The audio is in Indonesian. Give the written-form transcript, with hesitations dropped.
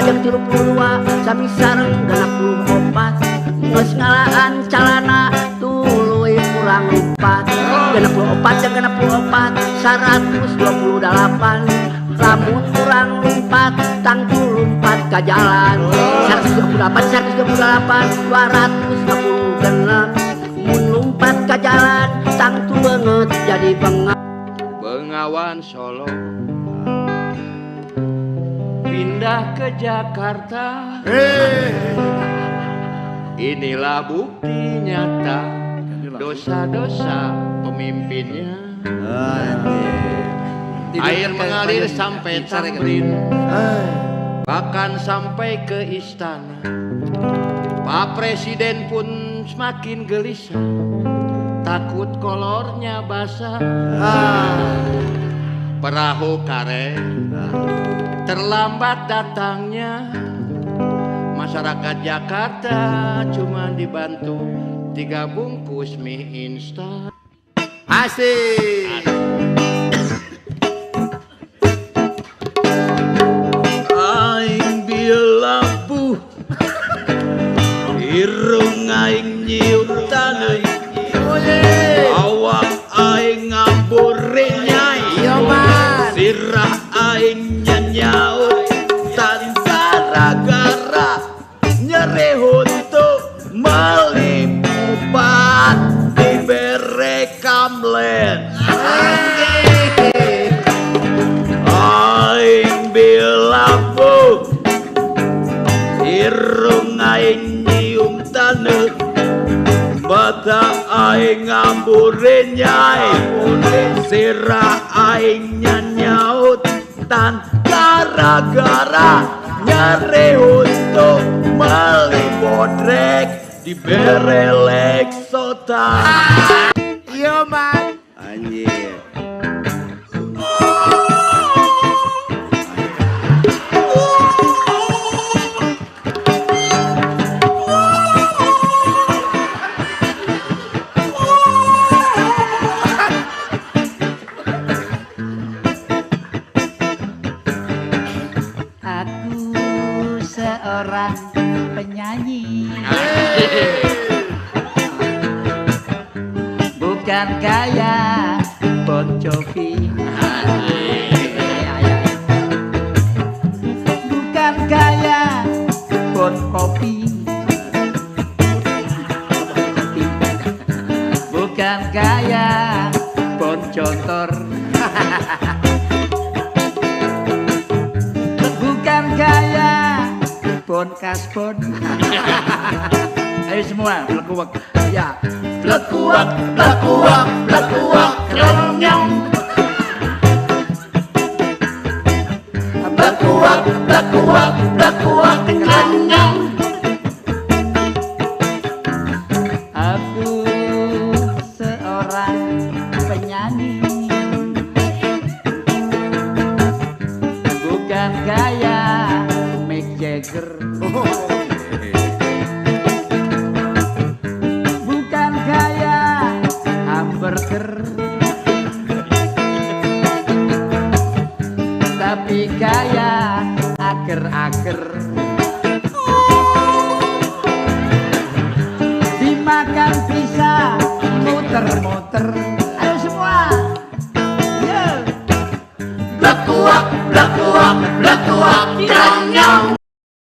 jeung 32 sami sareng 64 geus ngalaan calana tuluy kurang 4 64 jeung 64 128 lamun kurang 4 tang 24 ka jalan 128 256 mun lumpat ka jalan tang tu beungeut jadi Bengawan Solo pindah ke Jakarta. Inilah bukti nyata dosa-dosa pemimpinnya. Air mengalir sampai Tamrin, bahkan sampai ke istana. Pak Presiden pun semakin gelisah, takut kolornya basah. Perahu karet terlambat datangnya. Masyarakat Jakarta cuma dibantu 3 bungkus mie instan. Asik. Aing bilabuh, irung aing nyium taneuy, awak aing ngambure nyai, sirah aing nyanyaut tan gara-gara nyeri huntu melipat dibere kamlen. Aing bilabuh, irung aing nyium taneuh, mata aing ngambure nyai, sirah aing nyanyaut tan gara-gara nyeri untuk melibodrek dibere leksotan. Iya man Anjir. aku seorang penyanyi, bukan kayak Bon Jovi, bukan kayak Bon Kopi, bukan kayak Bon Jontor, bukan kayak Bon Kasbon. Ayo semua blekuwak. Ya, blekuwak, blekuwak, blekuwak, kenyang. Blekuwak, blekuwak, blekuwak, kenyang. Aku seorang penyanyi, bukan gaya Mick Jagger, bukan gaya hamburger, tapi gaya ager-ager. Dimakan bisa muter-muter. Ayo semua. Yo. Blekuwak, blekuwak, blekuwak, kenyang.